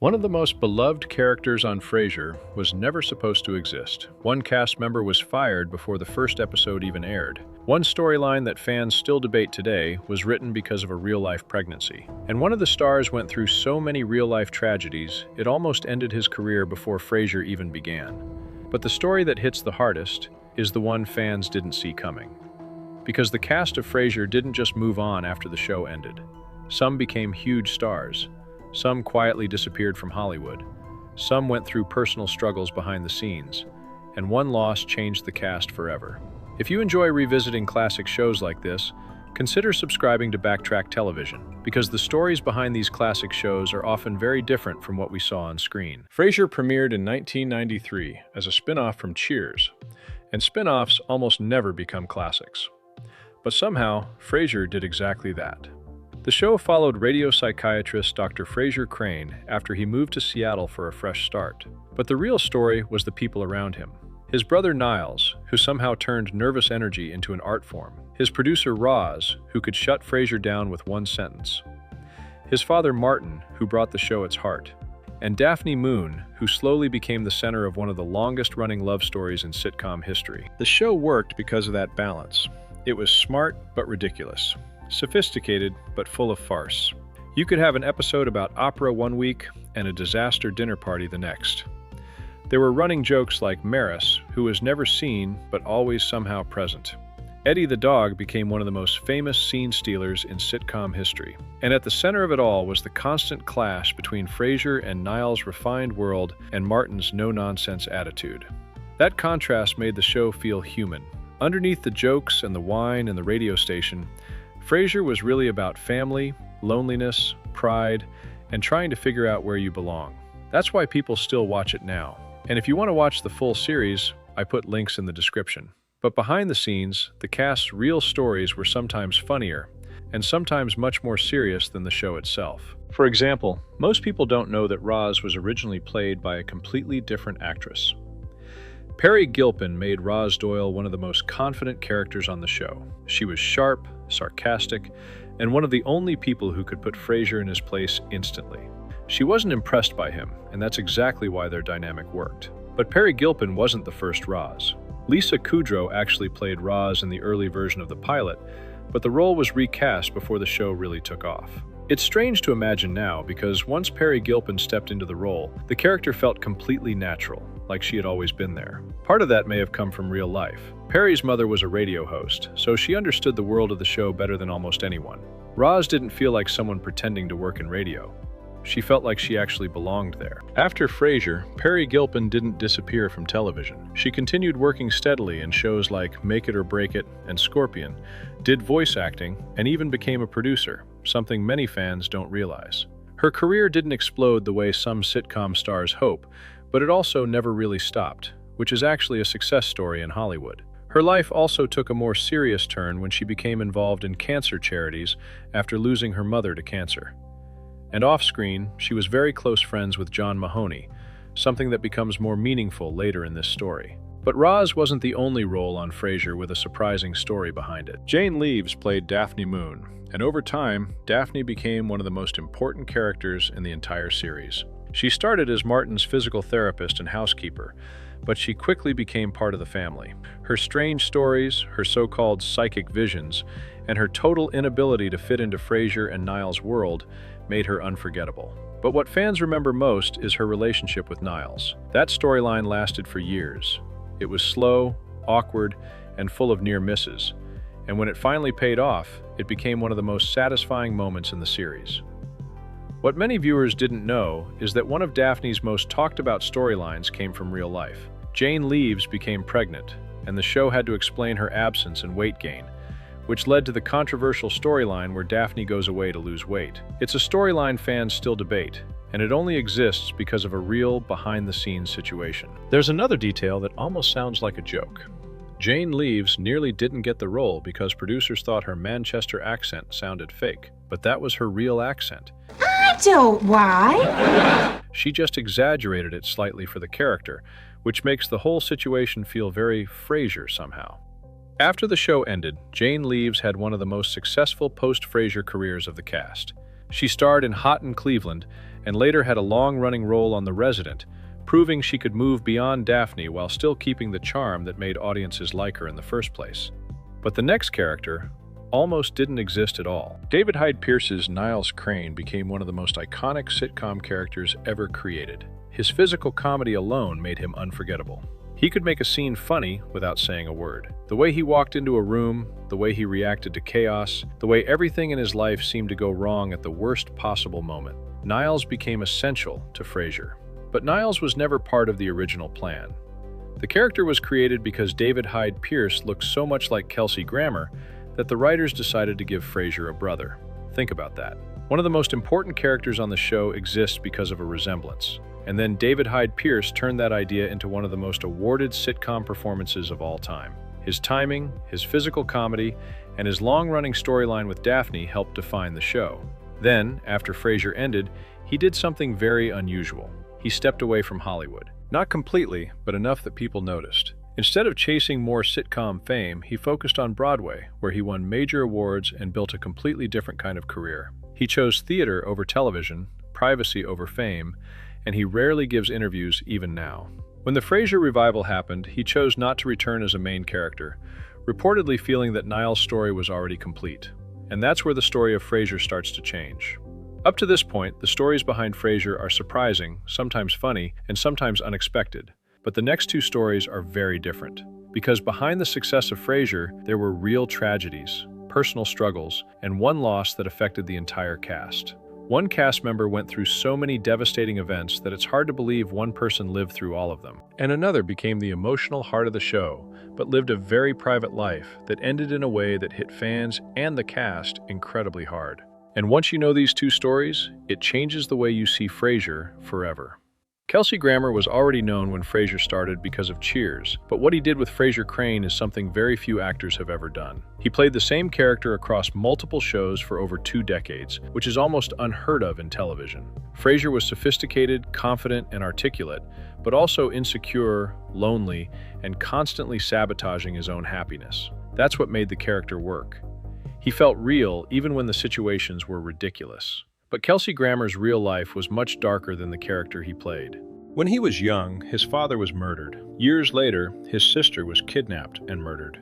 One of the most beloved characters on Frasier was never supposed to exist. One cast member was fired before the first episode even aired. One storyline that fans still debate today was written because of a real-life pregnancy. And one of the stars went through so many real-life tragedies, it almost ended his career before Frasier even began. But the story that hits the hardest is the one fans didn't see coming. Because the cast of Frasier didn't just move on after the show ended. Some became huge stars. Some quietly disappeared from Hollywood. Some went through personal struggles behind the scenes. And one loss changed the cast forever. If you enjoy revisiting classic shows like this, consider subscribing to Backtrack Television, because the stories behind these classic shows are often very different from what we saw on screen. Frasier premiered in 1993 as a spin-off from Cheers, and spin-offs almost never become classics. But somehow, Frasier did exactly that. The show followed radio psychiatrist Dr. Frasier Crane after he moved to Seattle for a fresh start. But the real story was the people around him. His brother Niles, who somehow turned nervous energy into an art form. His producer Roz, who could shut Frasier down with one sentence. His father Martin, who brought the show its heart. And Daphne Moon, who slowly became the center of one of the longest-running love stories in sitcom history. The show worked because of that balance. It was smart but ridiculous. Sophisticated, but full of farce. You could have an episode about opera one week and a disaster dinner party the next. There were running jokes like Maris, who was never seen but always somehow present. Eddie the dog became one of the most famous scene stealers in sitcom history. And at the center of it all was the constant clash between Frasier and Niles' refined world and Martin's no-nonsense attitude. That contrast made the show feel human. Underneath the jokes and the wine and the radio station, Frasier was really about family, loneliness, pride, and trying to figure out where you belong. That's why people still watch it now. And if you want to watch the full series, I put links in the description. But behind the scenes, the cast's real stories were sometimes funnier, and sometimes much more serious than the show itself. For example, most people don't know that Roz was originally played by a completely different actress. Peri Gilpin made Roz Doyle one of the most confident characters on the show. She was sharp, sarcastic, and one of the only people who could put Frasier in his place instantly. She wasn't impressed by him, and that's exactly why their dynamic worked. But Peri Gilpin wasn't the first Roz. Lisa Kudrow actually played Roz in the early version of the pilot, but the role was recast before the show really took off. It's strange to imagine now because once Peri Gilpin stepped into the role, the character felt completely natural, like she had always been there. Part of that may have come from real life. Peri's mother was a radio host, so she understood the world of the show better than almost anyone. Roz didn't feel like someone pretending to work in radio. She felt like she actually belonged there. After Frasier, Peri Gilpin didn't disappear from television. She continued working steadily in shows like Make It or Break It and Scorpion, did voice acting, and even became a producer, something many fans don't realize. Her career didn't explode the way some sitcom stars hope, but it also never really stopped, which is actually a success story in Hollywood. Her life also took a more serious turn when she became involved in cancer charities after losing her mother to cancer. And off-screen, she was very close friends with John Mahoney, something that becomes more meaningful later in this story. But Roz wasn't the only role on Frasier with a surprising story behind it. Jane Leeves played Daphne Moon, and over time, Daphne became one of the most important characters in the entire series. She started as Martin's physical therapist and housekeeper, but she quickly became part of the family. Her strange stories, her so-called psychic visions, and her total inability to fit into Frasier and Niles' world made her unforgettable. But what fans remember most is her relationship with Niles. That storyline lasted for years. It was slow, awkward, and full of near misses. And when it finally paid off, it became one of the most satisfying moments in the series. What many viewers didn't know is that one of Daphne's most talked about storylines came from real life. Jane Leeves became pregnant, and the show had to explain her absence and weight gain, which led to the controversial storyline where Daphne goes away to lose weight. It's a storyline fans still debate, and it only exists because of a real, behind-the-scenes situation. There's another detail that almost sounds like a joke. Jane Leeves nearly didn't get the role because producers thought her Manchester accent sounded fake, but that was her real accent. I don't why. She just exaggerated it slightly for the character, which makes the whole situation feel very Frasier somehow. After the show ended, Jane Leeves had one of the most successful post-Frasier careers of the cast. She starred in Hot in Cleveland and later had a long-running role on The Resident, proving she could move beyond Daphne while still keeping the charm that made audiences like her in the first place. But the next character almost didn't exist at all. David Hyde Pierce's Niles Crane became one of the most iconic sitcom characters ever created. His physical comedy alone made him unforgettable. He could make a scene funny without saying a word. The way he walked into a room, the way he reacted to chaos, the way everything in his life seemed to go wrong at the worst possible moment. Niles became essential to Frasier. But Niles was never part of the original plan. The character was created because David Hyde Pierce looked so much like Kelsey Grammar that the writers decided to give Frasier a brother. Think about that. One of the most important characters on the show exists because of a resemblance. And then David Hyde Pierce turned that idea into one of the most awarded sitcom performances of all time. His timing, his physical comedy, and his long-running storyline with Daphne helped define the show. Then, after Frasier ended, he did something very unusual. He stepped away from Hollywood. Not completely, but enough that people noticed. Instead of chasing more sitcom fame, he focused on Broadway, where he won major awards and built a completely different kind of career. He chose theater over television, privacy over fame, and he rarely gives interviews even now. When the Frasier revival happened, he chose not to return as a main character, reportedly feeling that Niles' story was already complete. And that's where the story of Frasier starts to change. Up to this point, the stories behind Frasier are surprising, sometimes funny, and sometimes unexpected. But the next two stories are very different. Because behind the success of Frasier, there were real tragedies, personal struggles, and one loss that affected the entire cast. One cast member went through so many devastating events that it's hard to believe one person lived through all of them. And another became the emotional heart of the show, but lived a very private life that ended in a way that hit fans and the cast incredibly hard. And once you know these two stories, it changes the way you see Frasier forever. Kelsey Grammer was already known when Frasier started because of Cheers, but what he did with Frasier Crane is something very few actors have ever done. He played the same character across multiple shows for over 2 decades, which is almost unheard of in television. Frasier was sophisticated, confident, and articulate, but also insecure, lonely, and constantly sabotaging his own happiness. That's what made the character work. He felt real even when the situations were ridiculous. But Kelsey Grammer's real life was much darker than the character he played. When he was young, his father was murdered. Years later, his sister was kidnapped and murdered.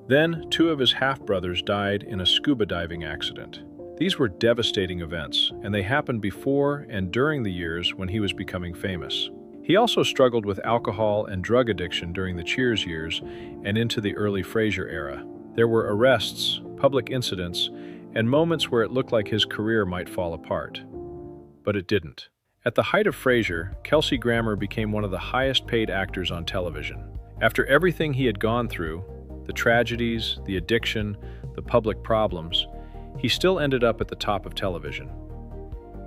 Then, 2 of his half-brothers died in a scuba diving accident. These were devastating events, and they happened before and during the years when he was becoming famous. He also struggled with alcohol and drug addiction during the Cheers years and into the early Frasier era. There were arrests, public incidents, and moments where it looked like his career might fall apart. But it didn't. At the height of Frasier, Kelsey Grammer became one of the highest-paid actors on television. After everything he had gone through, the tragedies, the addiction, the public problems, he still ended up at the top of television.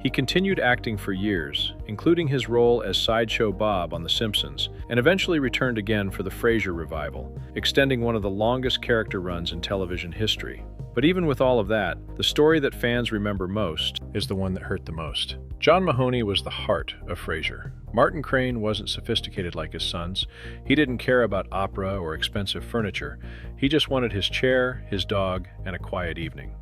He continued acting for years, including his role as Sideshow Bob on The Simpsons, and eventually returned again for the Frasier revival, extending one of the longest character runs in television history. But even with all of that, the story that fans remember most is the one that hurt the most. John Mahoney was the heart of Frasier. Martin Crane wasn't sophisticated like his sons. He didn't care about opera or expensive furniture. He just wanted his chair, his dog, and a quiet evening.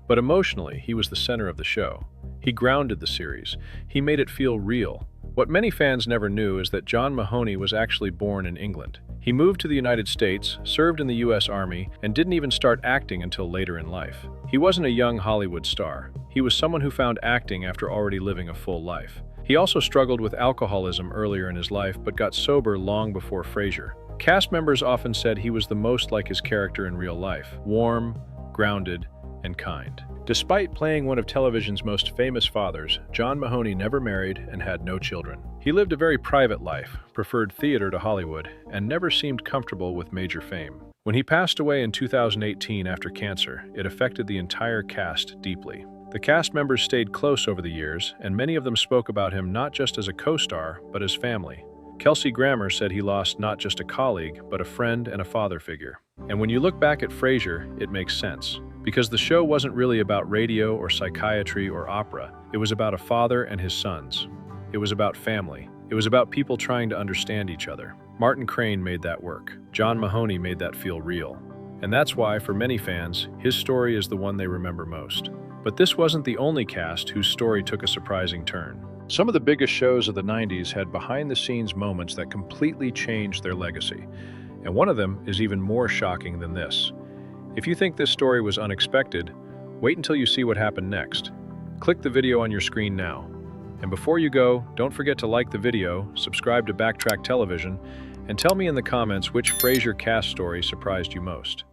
But emotionally, he was the center of the show. He grounded the series. He made it feel real. What many fans never knew is that John Mahoney was actually born in England. He moved to the United States, served in the U.S. Army, and didn't even start acting until later in life. He wasn't a young Hollywood star. He was someone who found acting after already living a full life. He also struggled with alcoholism earlier in his life, but got sober long before Frasier. Cast members often said he was the most like his character in real life, warm, grounded, and kind. Despite playing one of television's most famous fathers, John Mahoney never married and had no children. He lived a very private life, preferred theater to Hollywood, and never seemed comfortable with major fame. When he passed away in 2018 after cancer, it affected the entire cast deeply. The cast members stayed close over the years, and many of them spoke about him not just as a co-star, but as family. Kelsey Grammer said he lost not just a colleague, but a friend and a father figure. And when you look back at Frasier, it makes sense. Because the show wasn't really about radio or psychiatry or opera. It was about a father and his sons. It was about family. It was about people trying to understand each other. Martin Crane made that work. John Mahoney made that feel real. And that's why, for many fans, his story is the one they remember most. But this wasn't the only cast whose story took a surprising turn. Some of the biggest shows of the 90s had behind-the-scenes moments that completely changed their legacy. And one of them is even more shocking than this. If you think this story was unexpected, wait until you see what happened next. Click the video on your screen now. And before you go, don't forget to like the video, subscribe to Backtrack Television, and tell me in the comments which Frasier cast story surprised you most.